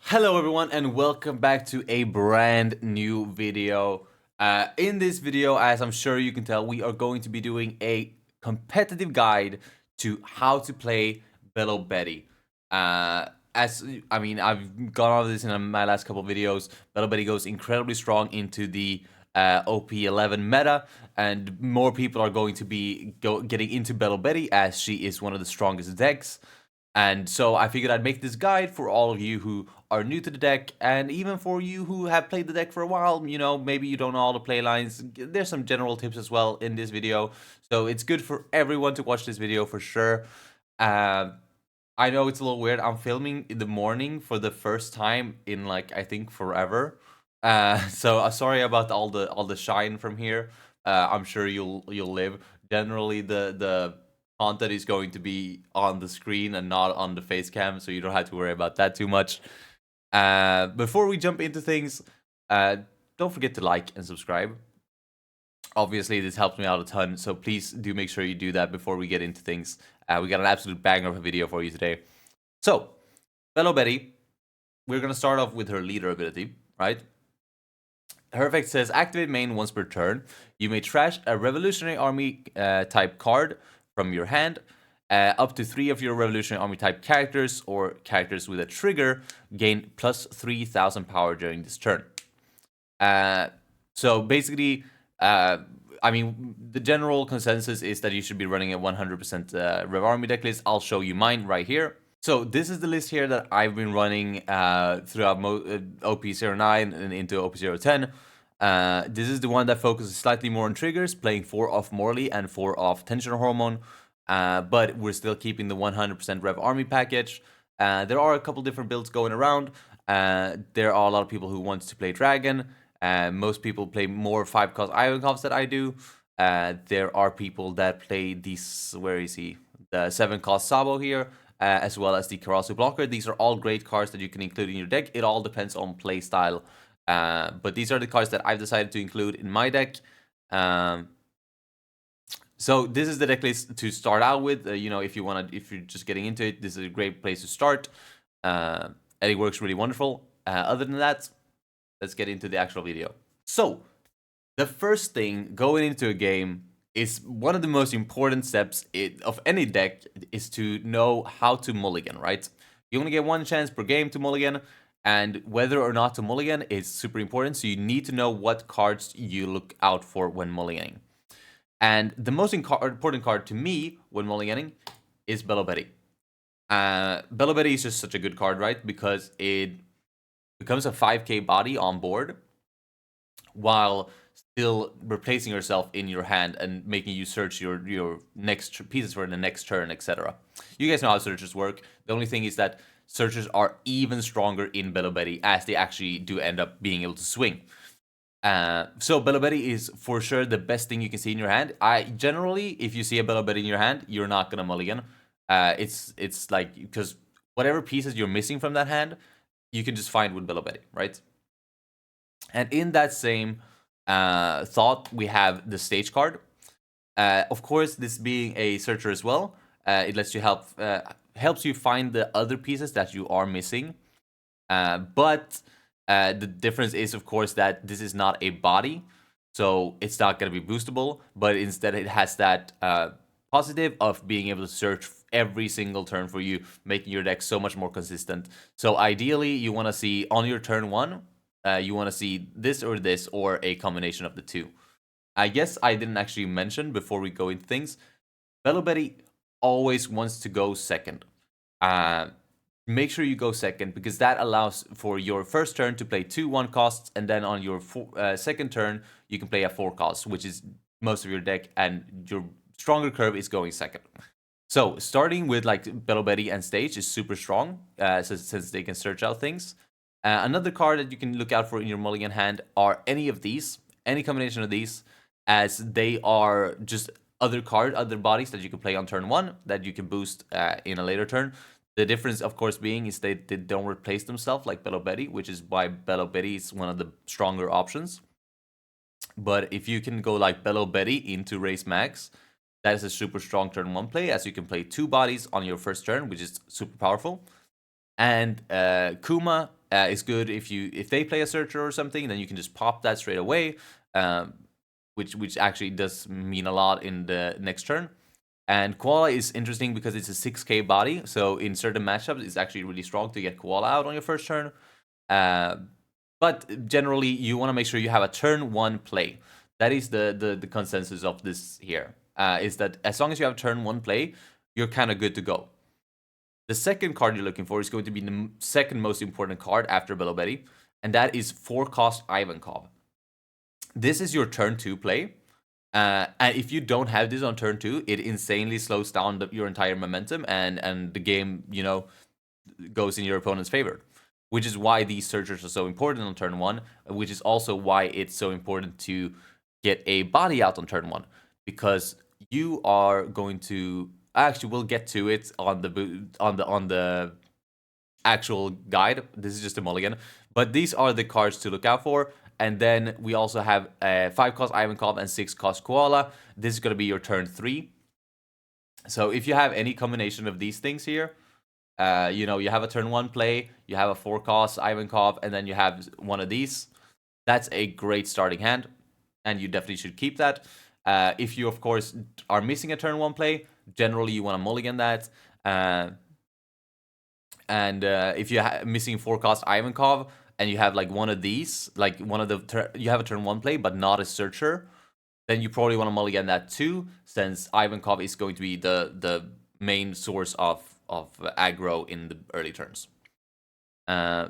Hello everyone and welcome back to a brand new video. In this video, as I'm sure you can tell, we are going to be doing a competitive guide to how to play Belo Betty. I've gone over this in my last couple of videos. Belo Betty goes incredibly strong into the OP11 meta, and more people are going to be getting into Belo Betty as she is one of the strongest decks. And so I figured I'd make this guide for all of you who are new to the deck, and even for you who have played the deck for a while. You know, maybe you don't know all the play lines. There's some general tips as well in this video. So it's good for everyone to watch this video for sure. I know it's a little weird. I'm filming in the morning for the first time in like, I think forever. So sorry about all the shine from here. I'm sure you'll live. Generally the content is going to be on the screen and not on the face cam, so you don't have to worry about that too much. Before we jump into things, don't forget to like and subscribe. Obviously, this helps me out a ton, so please do make sure you do that before we get into things. We got an absolute banger of a video for you today. So, Belo Betty, we're going to start off with her leader ability, right? Her effect says, activate main once per turn. You may trash a Revolutionary Army type card from your hand. Up to 3 of your Revolutionary Army type characters or characters with a trigger gain plus 3,000 power during this turn. So basically, the general consensus is that you should be running a 100% Rev Army deck list. I'll show you mine right here. So this is the list here that I've been running throughout OP09 and into OP010. This is the one that focuses slightly more on triggers, playing 4 off Morley and 4 off Tension Hormone, but we're still keeping the 100% Rev Army package. There are a couple different builds going around. There are a lot of people who want to play Dragon. Most people play more 5-cost Ironclaws that I do. There are people that play these, where is he? The 7-cost Sabo here, as well as the Karasu Blocker. These are all great cards that you can include in your deck. It all depends on playstyle. But these are the cards that I've decided to include in my deck. So this is the deck list to start out with. You know, if you're just getting into it, this is a great place to start. And it works really wonderful. Other than that, let's get into the actual video. So the first thing going into a game is one of the most important steps of any deck is to know how to mulligan, right? You only get one chance per game to mulligan, and whether or not to mulligan is super important, so you need to know what cards you look out for when mulliganing. And the most important card to me when mulliganing is Belo Betty. Belo Betty is just such a good card, right? Because it becomes a 5k body on board while still replacing yourself in your hand and making you search your next pieces for the next turn, etc. You guys know how searches work. The only thing is that searchers are even stronger in Belo Betty as they actually do end up being able to swing. So Belo Betty is for sure the best thing you can see in your hand. Generally, if you see a Belo Betty in your hand, you're not gonna mulligan. It's like, because whatever pieces you're missing from that hand, you can just find with Belo Betty, right? And in that same thought, we have the stage card. Of course, this being a searcher as well, it lets you helps you find the other pieces that you are missing. But the difference is, of course, that this is not a body, so it's not going to be boostable, but instead it has that positive of being able to search every single turn for you, making your deck so much more consistent. So ideally, you want to see on your turn 1, you want to see this or a combination of the two. I guess I didn't actually mention before we go into things, Belo Betty always wants to go second. Make sure you go second, because that allows for your first turn to play 2 1-costs, and then on your second turn, you can play a 4-cost, which is most of your deck, and your stronger curve is going second. So starting with like Belo Betty and stage is super strong, since they can search out things. Another card that you can look out for in your mulligan hand are any of these, any combination of these, as they are just other bodies that you can play on turn 1 that you can boost in a later turn. The difference, of course, being is they don't replace themselves like Belo Betty, which is why Belo Betty is one of the stronger options. But if you can go like Belo Betty into Race Max, that is a super strong turn 1 play, as you can play 2 bodies on your first turn, which is super powerful. And Kuma is good if they play a searcher or something, then you can just pop that straight away, which actually does mean a lot in the next turn. And Koala is interesting because it's a 6k body, so in certain matchups, it's actually really strong to get Koala out on your first turn. But generally, you want to make sure you have a turn 1 play. That is the consensus of this here, is that as long as you have turn 1 play, you're kind of good to go. The second card you're looking for is going to be the second most important card after Belo Betty, and that is 4-cost Ivankov. This is your turn 2 play. And if you don't have this on turn 2, it insanely slows down your entire momentum, and the game, goes in your opponent's favor. Which is why these searchers are so important on turn 1, which is also why it's so important to get a body out on turn 1. Because you are going to... Actually, we'll get to it on the actual guide. This is just a mulligan. But these are the cards to look out for. And then we also have 5-cost Ivankov and 6-cost Koala. This is going to be your turn 3. So if you have any combination of these things here, you have a turn 1 play, you have a 4-cost Ivankov, and then you have one of these. That's a great starting hand, and you definitely should keep that. If you, of course, are missing a turn 1 play, generally you want to mulligan that. And if you're missing 4-cost Ivankov, and you have like one of these, like you have a turn 1 play, but not a searcher, then you probably want to mulligan that too, since Ivankov is going to be the main source of aggro in the early turns.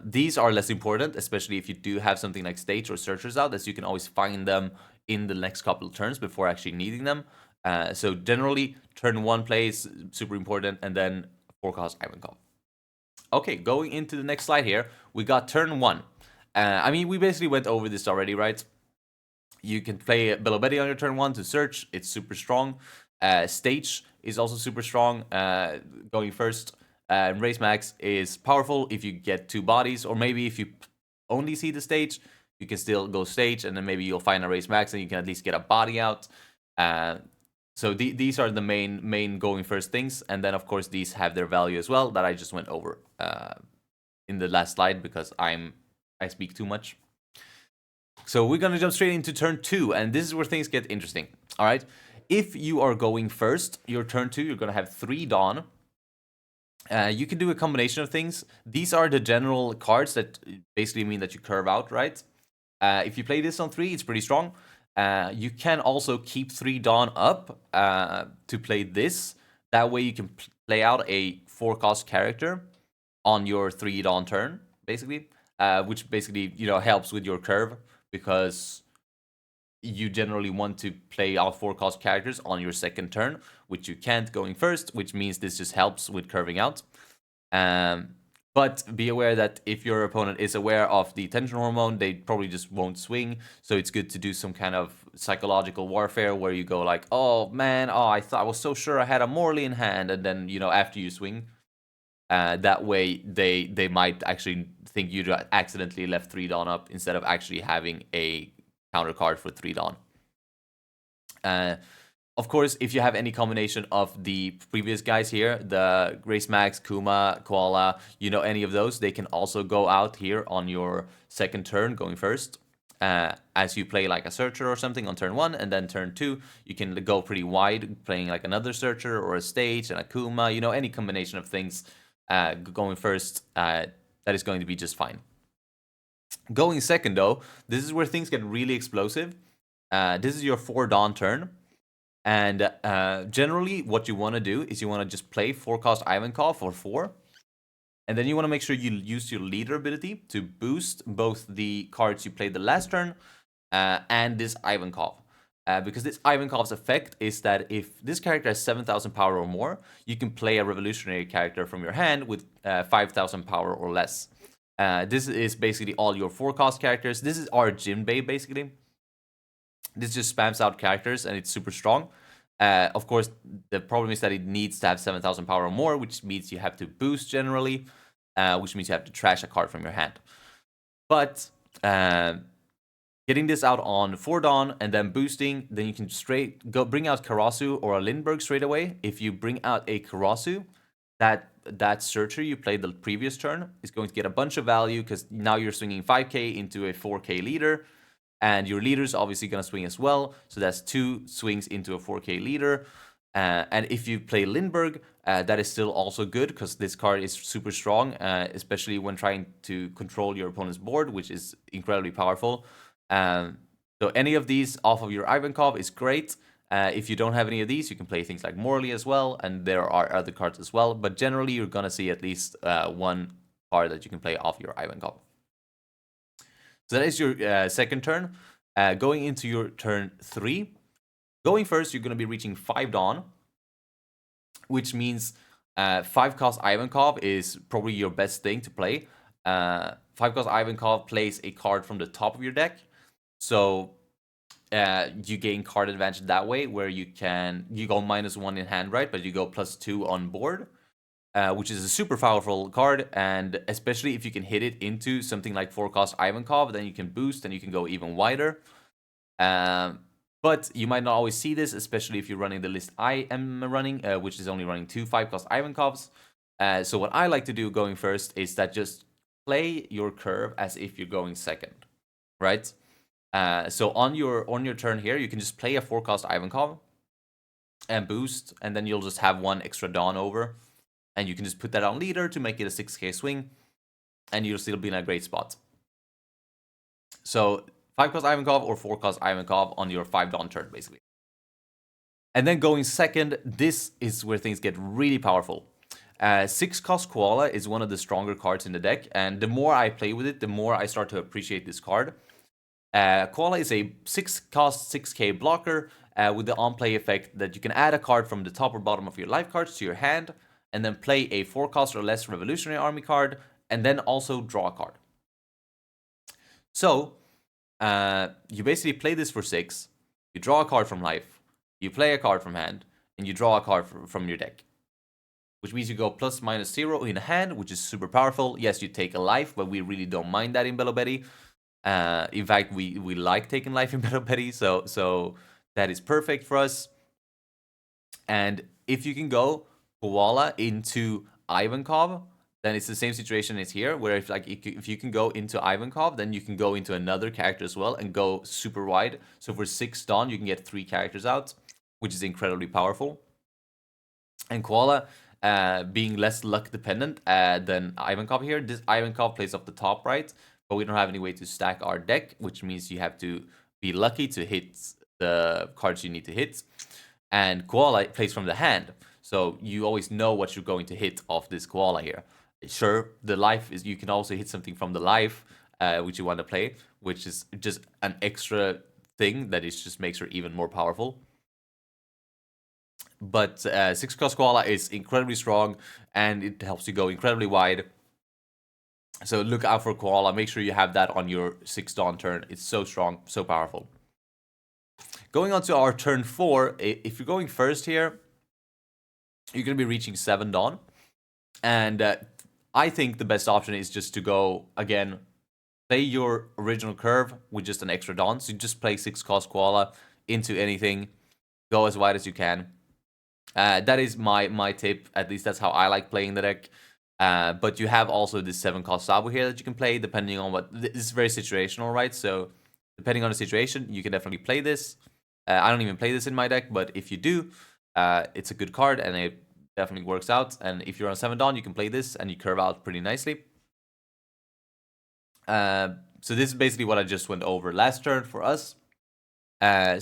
These are less important, especially if you do have something like stage or searchers out, as you can always find them in the next couple of turns before actually needing them. So generally, turn 1 play is super important, and then 4-cost Ivankov. Okay, going into the next slide here, we got turn 1. I mean, we basically went over this already, right? You can play Belo Betty on your turn 1 to search. It's super strong. Stage is also super strong, going first. Race Max is powerful if you get 2 bodies, or maybe if you only see the stage, you can still go stage, and then maybe you'll find a Race Max and you can at least get a body out. So these are the main going first things, and then of course these have their value as well that I just went over in the last slide because I speak too much. So we're gonna jump straight into turn 2, and this is where things get interesting. All right, if you are going first, your turn 2, you're gonna have 3 Dawn. You can do a combination of things. These are the general cards that basically mean that you curve out, right? If you play this on 3, it's pretty strong. You can also keep 3 Dawn up to play this. That way you can play out a 4-cost character on your 3 Dawn turn, basically. Which basically, helps with your curve, because you generally want to play out 4-cost characters on your second turn, which you can't going first, which means this just helps with curving out. But be aware that if your opponent is aware of the tension hormone, they probably just won't swing. So it's good to do some kind of psychological warfare where you go like, oh man, I was so sure I had a Morley in hand, and then after you swing, that way they might actually think you accidentally left 3 Dawn up instead of actually having a counter card for 3 Dawn. Of course, if you have any combination of the previous guys here, the Grace Max, Kuma, Koala, any of those, they can also go out here on your second turn, going first. As you play like a searcher or something on turn 1, and then turn 2, you can go pretty wide, playing like another searcher or a stage and a Kuma, any combination of things going first, that is going to be just fine. Going second, though, this is where things get really explosive. This is your 4 Dawn turn. And generally, what you want to do is you want to just play 4-cost Ivankov for 4. And then you want to make sure you use your leader ability to boost both the cards you played the last turn and this Ivankov. Because this Ivankov's effect is that if this character has 7,000 power or more, you can play a revolutionary character from your hand with 5,000 power or less. This is basically all your 4-cost characters. This is our Jinbei, basically. This just spams out characters, and it's super strong. Of course, the problem is that it needs to have 7,000 power or more, which means you have to boost generally, which means you have to trash a card from your hand. But getting this out on 4 Dawn and then boosting, then you can bring out Karasu or a Lindbergh straight away. If you bring out a Karasu, that searcher you played the previous turn is going to get a bunch of value because now you're swinging 5k into a 4k leader, and your leader's obviously going to swing as well. So that's 2 swings into a 4k leader. And if you play Lindbergh, that is still also good because this card is super strong, especially when trying to control your opponent's board, which is incredibly powerful. So any of these off of your Ivankov is great. If you don't have any of these, you can play things like Morley as well, and there are other cards as well. But generally, you're going to see at least one card that you can play off your Ivankov. So that is your second turn. Going into your turn 3, going first, you're going to be reaching 5 Dawn, which means 5-cost Ivankov is probably your best thing to play. 5-cost Ivankov plays a card from the top of your deck, so you gain card advantage that way, where you go -1 in hand, right? But you go +2 on board, which is a super powerful card, and especially if you can hit it into something like 4-cost Ivankov, then you can boost and you can go even wider. But you might not always see this, especially if you're running the list I am running, which is only running 2 5-cost Ivankovs. So what I like to do going first is that just play your curve as if you're going second, right? So on your turn here, you can just play a 4-cost Ivankov and boost, and then you'll just have 1 extra Dawn over, and you can just put that on leader to make it a 6k swing, and you'll still be in a great spot. So 5-cost Ivankov or 4-cost Ivankov on your 5 Dawn turn, basically. And then going second, this is where things get really powerful. 6-cost Koala is one of the stronger cards in the deck, and the more I play with it, the more I start to appreciate this card. Koala is a 6-cost 6k blocker with the on-play effect that you can add a card from the top or bottom of your life cards to your hand, and then play a 4-cost or less Revolutionary Army card, and then also draw a card. So, you basically play this for 6, you draw a card from life, you play a card from hand, and you draw a card from your deck. Which means you go ±0 in hand, which is super powerful. Yes, you take a life, but we really don't mind that in Belo Betty. In fact, we like taking life in Belo Betty, so that is perfect for us. And if you can go Koala into Ivankov, then it's the same situation as here, where if you can go into Ivankov, then you can go into another character as well and go super wide. So for 6 Dawn, you can get 3 characters out, which is incredibly powerful. And Koala, being less luck dependent than Ivankov here, this Ivankov plays off the top right, but we don't have any way to stack our deck, which means you have to be lucky to hit the cards you need to hit. And Koala plays from the hand, so you always know what you're going to hit off this Koala here. Sure, the life is, you can also hit something from the life, which you want to play, which is just an extra thing that is just makes her even more powerful. But 6-cost Koala is incredibly strong, and it helps you go incredibly wide. So look out for Koala. Make sure you have that on your 6 Dawn turn. It's so strong, so powerful. Going on to our turn 4, if you're going first here, you're going to be reaching 7 Dawn. And I think the best option is just to go, again, play your original curve with just an extra Dawn. So you just play 6-cost Koala into anything. Go as wide as you can. That is my tip. At least that's how I like playing the deck. But you have also this 7-cost Sabo here that you can play, depending on what... This is very situational, right? So depending on the situation, you can definitely play this. I don't even play this in my deck, but if you do, it's a good card, and it definitely works out. And if you're on 7 Dawn, you can play this, and you curve out pretty nicely. So this is basically what I just went over last turn for us.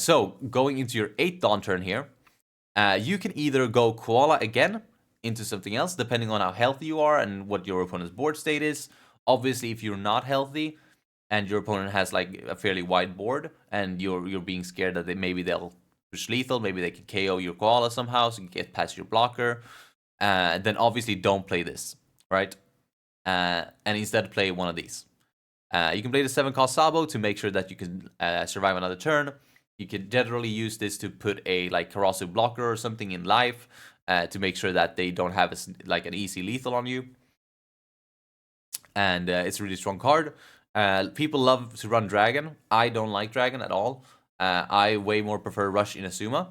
So going into your 8 Dawn turn here, you can either go Koala again into something else, depending on how healthy you are and what your opponent's board state is. Obviously, if you're not healthy and your opponent has like a fairly wide board and you're being scared that maybe they'll push lethal, maybe they can KO your Koala somehow so you can get past your blocker, then obviously don't play this, right? And instead play one of these. You can play the 7-cost Sabo to make sure that you can survive another turn. You can generally use this to put a like corrosive blocker or something in life to make sure that they don't have an easy lethal on you. And it's a really strong card. People love to run Dragon. I don't like Dragon at all. I way more prefer Rush Inazuma.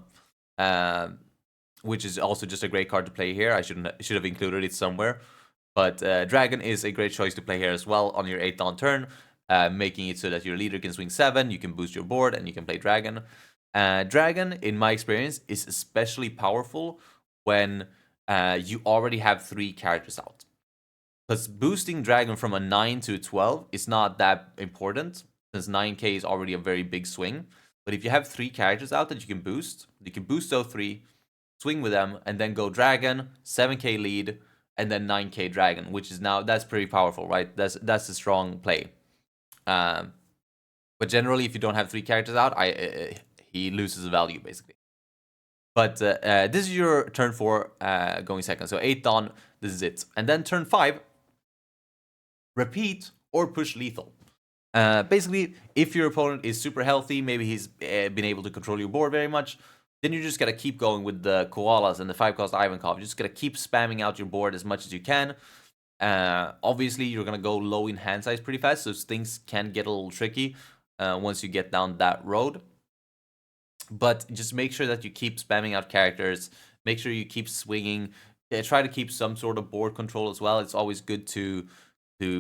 which is also just a great card to play here. I should have included it somewhere. But Dragon is a great choice to play here as well on your 8th Dawn turn, making it so that your leader can swing 7, you can boost your board, and you can play Dragon. Dragon, in my experience, is especially powerful when you already have 3 characters out. Because boosting Dragon from a 9 to a 12 is not that important, since 9k is already a very big swing. But if you have 3 characters out that you can boost those 3, swing with them, and then go Dragon, 7k lead, and then 9k Dragon, which is now, that's pretty powerful, right? That's a strong play. But generally, if you don't have 3 characters out, he loses value, basically. But this is your turn 4 going second. So 8 Dawn, this is it. And then turn 5, repeat or push lethal. Basically, if your opponent is super healthy, maybe he's been able to control your board very much, then you just gotta keep going with the koalas and the 5-cost Ivankov. You just gotta keep spamming out your board as much as you can. Obviously, you're gonna go low in hand size pretty fast, so things can get a little tricky once you get down that road. But just make sure that you keep spamming out characters. Make sure you keep swinging. Try to keep some sort of board control as well. It's always good to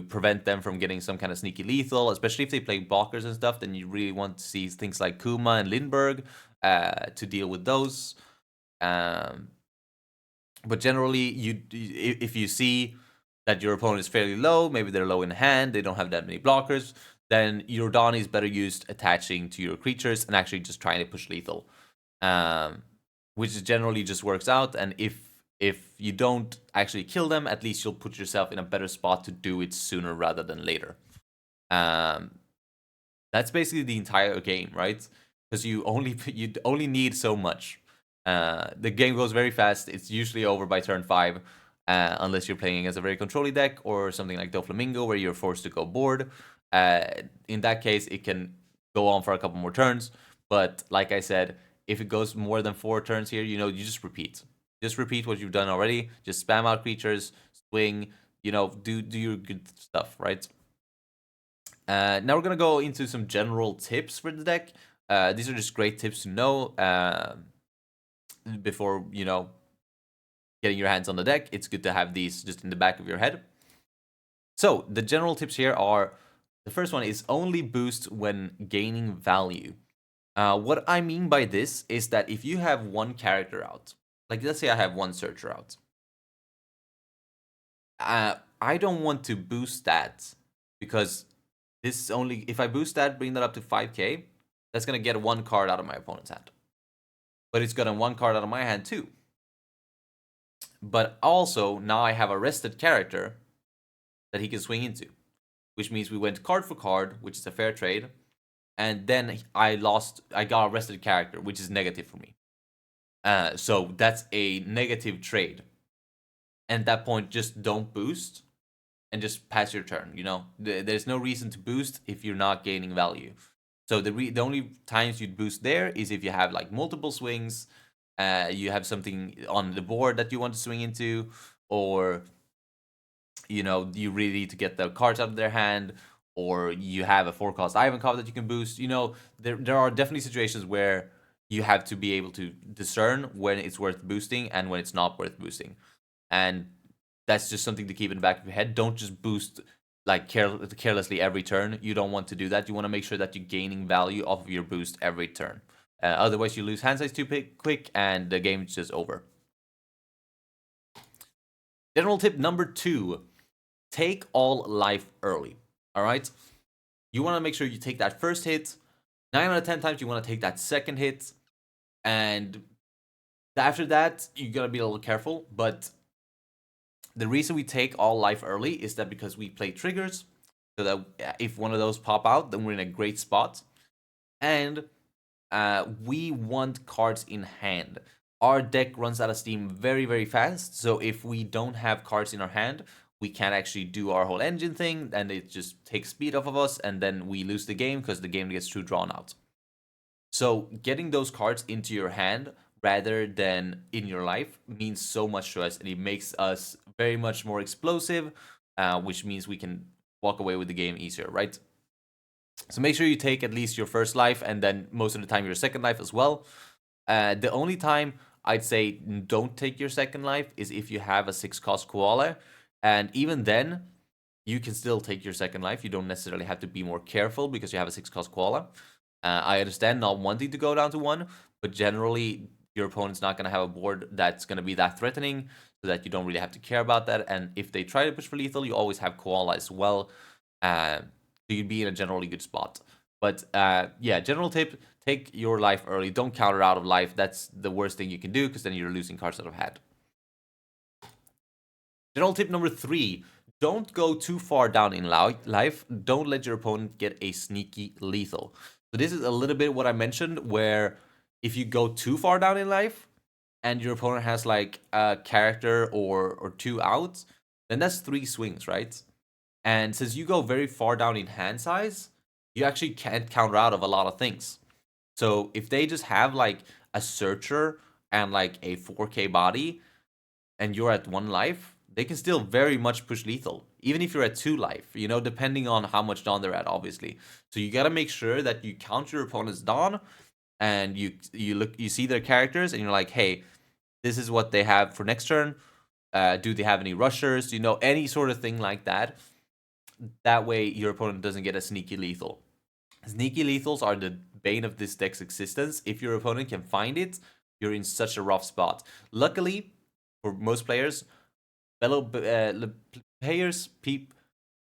prevent them from getting some kind of sneaky lethal, especially if they play blockers and stuff. Then you really want to see things like Kuma and Lindbergh to deal with those. But generally, if you see that your opponent is fairly low, maybe they're low in hand, they don't have that many blockers, then your Dawn is better used attaching to your creatures and actually just trying to push lethal, which generally just works out. And if you don't actually kill them, at least you'll put yourself in a better spot to do it sooner rather than later. That's basically the entire game, right? Because you only need so much. The game goes very fast. It's usually over by turn 5, unless you're playing as a very controlling deck or something like Doflamingo, where you're forced to go board. In that case, it can go on for a couple more turns. But like I said, if it goes more than 4 turns here, you just repeat. Just repeat what you've done already. Just spam out creatures, swing, do your good stuff, right? Now we're going to go into some general tips for the deck. These are just great tips to know before, getting your hands on the deck. It's good to have these just in the back of your head. So the general tips here are, the first one is only boost when gaining value. What I mean by this is that if you have 1 character out, like let's say I have 1 searcher out, I don't want to boost that, because this is only, if I boost that, bring that up to 5k, that's going to get 1 card out of my opponent's hand. But it's gotten 1 card out of my hand too. But also, now I have a rested character that he can swing into, which means we went card for card, which is a fair trade. And then I got a rested character, which is negative for me. So that's a negative trade. And at that point, just don't boost and just pass your turn. There's no reason to boost if you're not gaining value. So the only times you'd boost there is if you have like multiple swings, you have something on the board that you want to swing into, or you really need to get the cards out of their hand, or you have a 4-cost Ivankov that you can boost. There are definitely situations where you have to be able to discern when it's worth boosting and when it's not worth boosting. And that's just something to keep in the back of your head. Don't just boost like carelessly every turn. You don't want to do that. You want to make sure that you're gaining value off of your boost every turn. Otherwise, you lose hand size too quick, and the game is just over. General tip number 2, take all life early. All right? You want to make sure you take that first hit. 9 out of 10 times, you want to take that second hit. And after that, you got to be a little careful. But the reason we take all life early is that because we play triggers, so that if one of those pop out, then we're in a great spot. And we want cards in hand. Our deck runs out of steam very, very fast. So if we don't have cards in our hand, we can't actually do our whole engine thing, and it just takes speed off of us, and then we lose the game because the game gets too drawn out. So getting those cards into your hand rather than in your life means so much to us, and it makes us very much more explosive, which means we can walk away with the game easier, right? So make sure you take at least your first life, and then most of the time your second life as well. The only time I'd say don't take your second life is if you have a 6-cost koala. And even then, you can still take your second life. You don't necessarily have to be more careful because you have a 6-cost koala. I understand not wanting to go down to 1, but generally your opponent's not going to have a board that's going to be that threatening, so that you don't really have to care about that. And if they try to push for lethal, you always have koala as well, so you'd be in a generally good spot. But yeah, general tip, take your life early. Don't counter out of life. That's the worst thing you can do, because then you're losing cards out of hand. General tip number 3, don't go too far down in life. Don't let your opponent get a sneaky lethal. So this is a little bit what I mentioned, where if you go too far down in life and your opponent has like a character or 2 outs, then that's 3 swings, right? And since you go very far down in hand size, you actually can't counter out of a lot of things. So if they just have like a searcher and like a 4K body and you're at 1 life, they can still very much push lethal, even if you're at 2 life, you know, depending on how much Dawn they're at, obviously. So you gotta make sure that you count your opponent's Dawn, and you see their characters, and you're like, hey, this is what they have for next turn. Do they have any rushers? You know, any sort of thing like that. That way, your opponent doesn't get a sneaky lethal. Sneaky lethals are the bane of this deck's existence. If your opponent can find it, you're in such a rough spot. Luckily, for most players,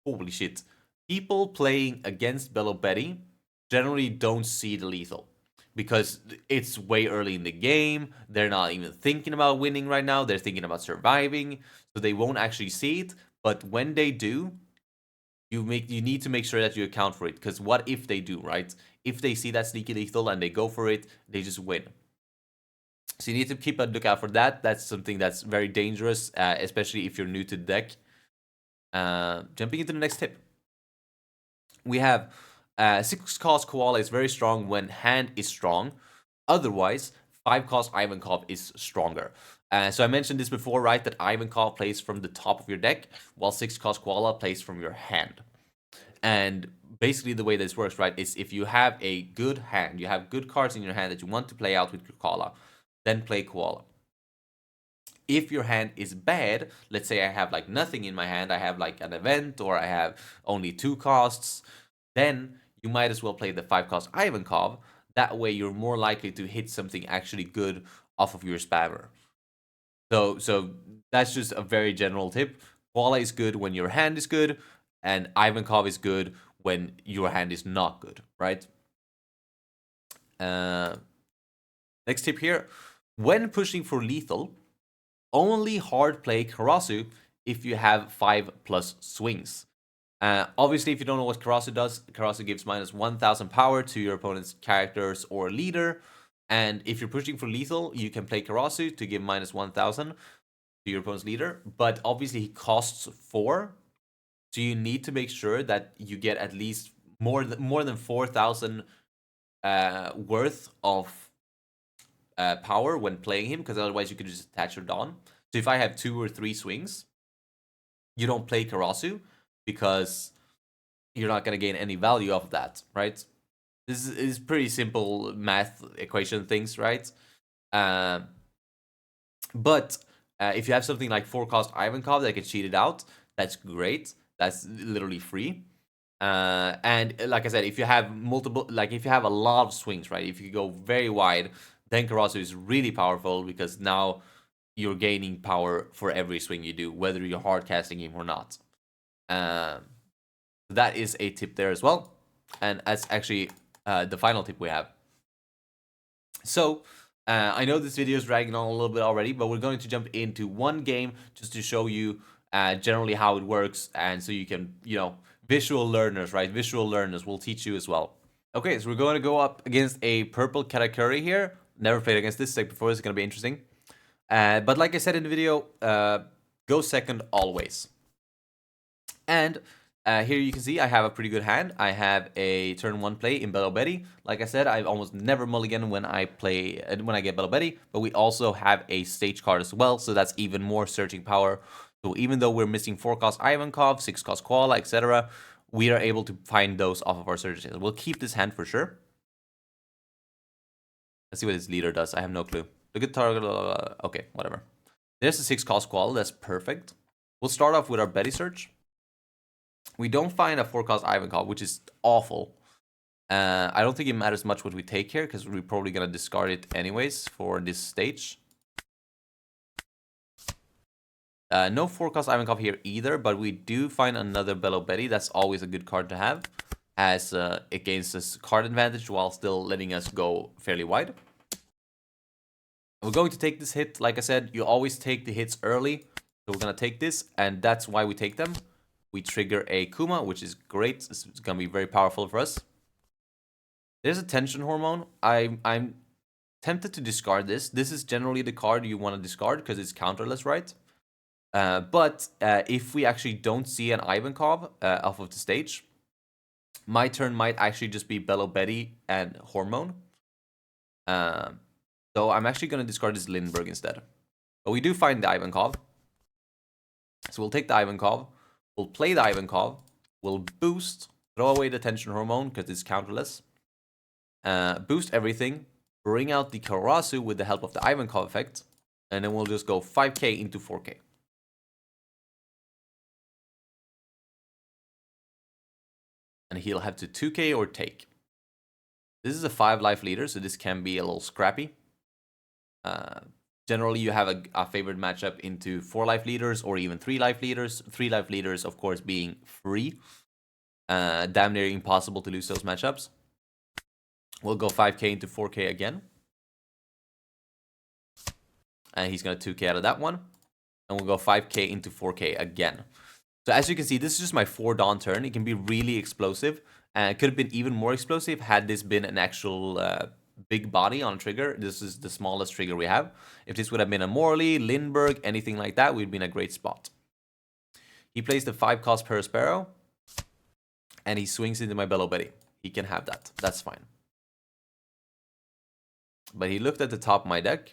holy shit, people playing against Belo Betty generally don't see the lethal, because it's way early in the game. They're not even thinking about winning right now. They're thinking about surviving, so they won't actually see it. But when they do, you need to make sure that you account for it, because what if they do, right? If they see that sneaky lethal and they go for it, they just win. So you need to keep a lookout for that. That's something that's very dangerous, especially if you're new to the deck. Jumping into the next tip. We have 6-cost Koala is very strong when hand is strong. Otherwise, 5-cost Ivankov is stronger. So I mentioned this before, right? That Ivankov plays from the top of your deck, while 6-cost Koala plays from your hand. And basically the way this works, right, is if you have a good hand, you have good cards in your hand that you want to play out with your Koala, then play Koala. If your hand is bad, let's say I have like nothing in my hand, I have like an event, or I have only 2 costs, then you might as well play the 5-cost Ivankov. That way you're more likely to hit something actually good off of your spammer. So that's just a very general tip. Koala is good when your hand is good, and Ivankov is good when your hand is not good, right? Next tip here. When pushing for lethal, only hard play Karasu if you have 5+ swings. Obviously, if you don't know what Karasu does, Karasu gives -1000 power to your opponent's characters or leader. And if you're pushing for lethal, you can play Karasu to give -1000 to your opponent's leader. But obviously, he costs 4. So you need to make sure that you get at least more than 4000 worth of power when playing him, because otherwise you could just attach your Dawn. So if I have 2 or 3 swings, you don't play Karasu, because you're not going to gain any value off of that, right? This is pretty simple math equation things, right? But if you have something like 4-cost Ivankov that can cheat it out, that's great. That's literally free. And like I said, if you have multiple, like if you have a lot of swings, right? If you go very wide, then Karasu is really powerful, because now you're gaining power for every swing you do, whether you're hard casting him or not. That is a tip there as well. And that's actually the final tip we have. So I know this video is dragging on a little bit already, but we're going to jump into one game just to show you generally how it works, and so you can, you know, visual learners, right? Visual learners will teach you as well. Okay, so we're going to go up against a purple Katakuri here. Never played against this deck before. It's going to be interesting. But like I said in the video, go second always. And here you can see I have a pretty good hand. I have a turn 1 play in Belo Betty. Like I said, I almost never mulligan when I get Belo Betty, but we also have a stage card as well, so that's even more searching power. So even though we're missing 4-cost Ivankov, 6-cost Koala, etc., we are able to find those off of our searches. We'll keep this hand for sure. Let's see what his leader does. I have no clue. Look at target. Okay, whatever. There's a 6 cost qual. That's perfect. We'll start off with our Betty search. We don't find a 4 cost Ivankov, which is awful. I don't think it matters much what we take here, because we're probably going to discard it anyways for this stage. No 4 cost Ivankov here either, but we do find another Belo Betty. That's always a good card to have, as it gains us card advantage while still letting us go fairly wide. We're going to take this hit. Like I said, you always take the hits early. So we're going to take this, and that's why we take them. We trigger a Kuma, which is great. It's going to be very powerful for us. There's a tension hormone. I'm tempted to discard this. This is generally the card you want to discard because it's counterless, right? But if we actually don't see an Ivankov off of the stage, my turn might actually just be Belo Betty and Hormone. So I'm actually going to discard this Lindbergh instead. But we do find the Ivankov. So we'll take the Ivankov. We'll play the Ivankov. We'll boost. Throw away the tension hormone because it's counterless. Boost everything. Bring out the Karasu with the help of the Ivankov effect. And then we'll just go 5k into 4k. And he'll have to 2k or take. This is a 5 life leader, so this can be a little scrappy. Generally, you have a favored matchup into 4 life leaders or even 3 life leaders. 3 life leaders, of course, being free. Damn near impossible to lose those matchups. We'll go 5k into 4k again. And he's going to 2k out of that one. And we'll go 5k into 4k again. So as you can see, this is just my 4 Dawn turn. It can be really explosive. And it could have been even more explosive had this been an actual big body on a trigger. This is the smallest trigger we have. If this would have been a Morley, Lindbergh, anything like that, we'd be in a great spot. He plays the 5 cost Perospero. And he swings into my Belo Betty. He can have that. That's fine. But he looked at the top of my deck.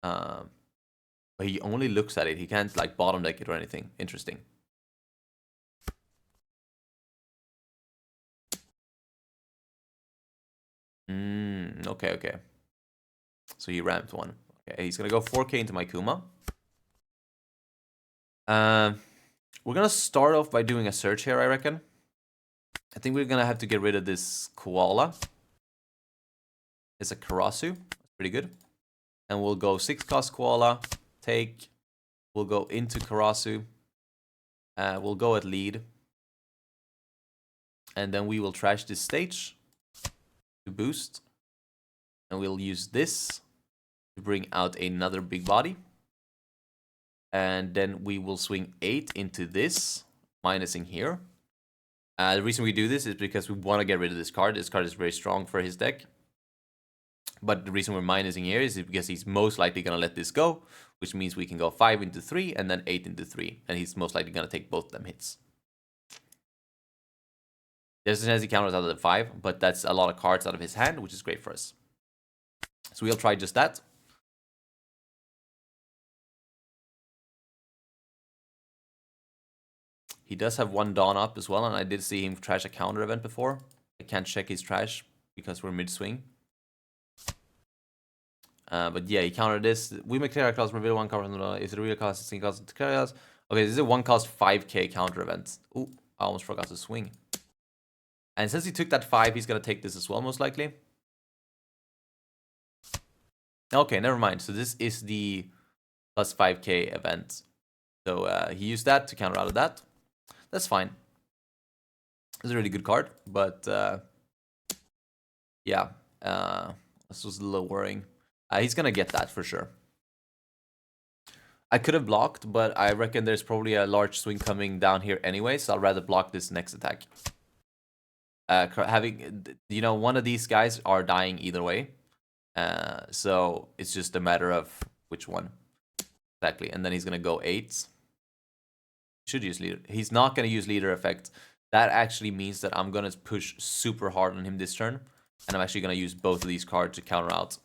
But he only looks at it. He can't like bottom deck it or anything. Interesting. Okay. So he ramped one. Okay, he's gonna go 4k into my Kuma. We're gonna start off by doing a search here, I reckon. I think we're gonna have to get rid of this Koala. It's a Karasu. Pretty good. And we'll go 6 cost Koala. Take. We'll go into Karasu. We'll go at lead. And then we will trash this stage to boost. And we'll use this to bring out another big body. And then we will swing 8 into this, minusing here. The reason we do this is because we want to get rid of this card. This card is very strong for his deck. But the reason we're minusing here is because he's most likely going to let this go, which means we can go 5 into 3 and then 8 into 3. And he's most likely going to take both of them hits. There's a chance he counters out of the 5, but that's a lot of cards out of his hand, which is great for us. So we'll try just that. He does have 1 Dawn up as well, and I did see him trash a counter event before. I can't check his trash because we're mid-swing. But yeah, he countered this. We make clear class reveal 1 card. Is it a real cost? It's cost to carry us. Okay, this is a 1 cost 5k counter event. Ooh, I almost forgot to swing. And since he took that 5, he's gonna take this as well, most likely. Okay, never mind. So this is the plus 5k event. So he used that to counter out of that. That's fine. It's a really good card, but yeah, this was a little worrying. He's gonna get that for sure. I could have blocked, but I reckon there's probably a large swing coming down here anyway, so I'll rather block this next attack. One of these guys are dying either way, so it's just a matter of which one exactly. And then he's gonna go 8. Should use leader. He's not gonna use leader effect. That actually means that I'm gonna push super hard on him this turn, and I'm actually gonna use both of these cards to counter out.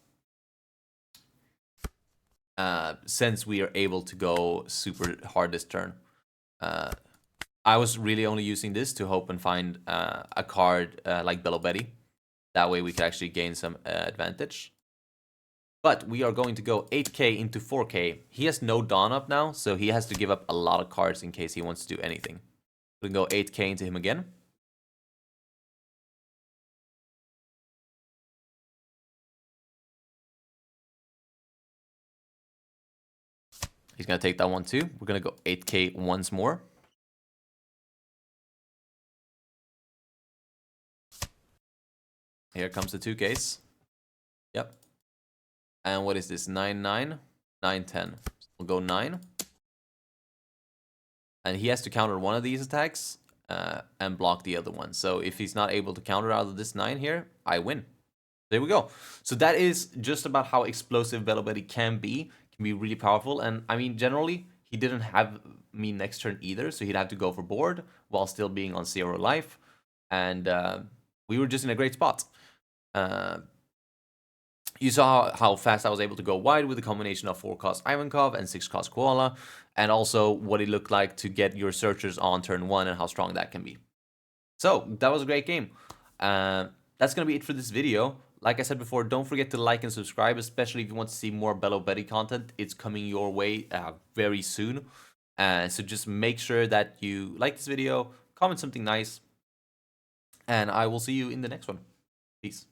Since we are able to go super hard this turn. I was really only using this to hope and find a card like Belo Betty. That way we could actually gain some advantage. But we are going to go 8k into 4k. He has no Dawn up now, so he has to give up a lot of cards in case he wants to do anything. We can go 8k into him again. He's going to take that one too. We're going to go 8k once more. Here comes the 2ks. Yep. And what is this? 9, 9, 9, 10. We'll go 9. And he has to counter one of these attacks and block the other one. So if he's not able to counter out of this 9 here, I win. There we go. So that is just about how explosive Belo Betty can be. Can be really powerful. And I mean, generally, he didn't have me next turn either. So he'd have to go for board while still being on 0 life. And we were just in a great spot. You saw how fast I was able to go wide with the combination of 4-cost Ivankov and 6-cost Koala, and also what it looked like to get your searchers on turn 1 and how strong that can be. So, that was a great game. That's going to be it for this video. Like I said before, don't forget to like and subscribe, especially if you want to see more Belo Betty content. It's coming your way very soon. So just make sure that you like this video, comment something nice, and I will see you in the next one. Peace.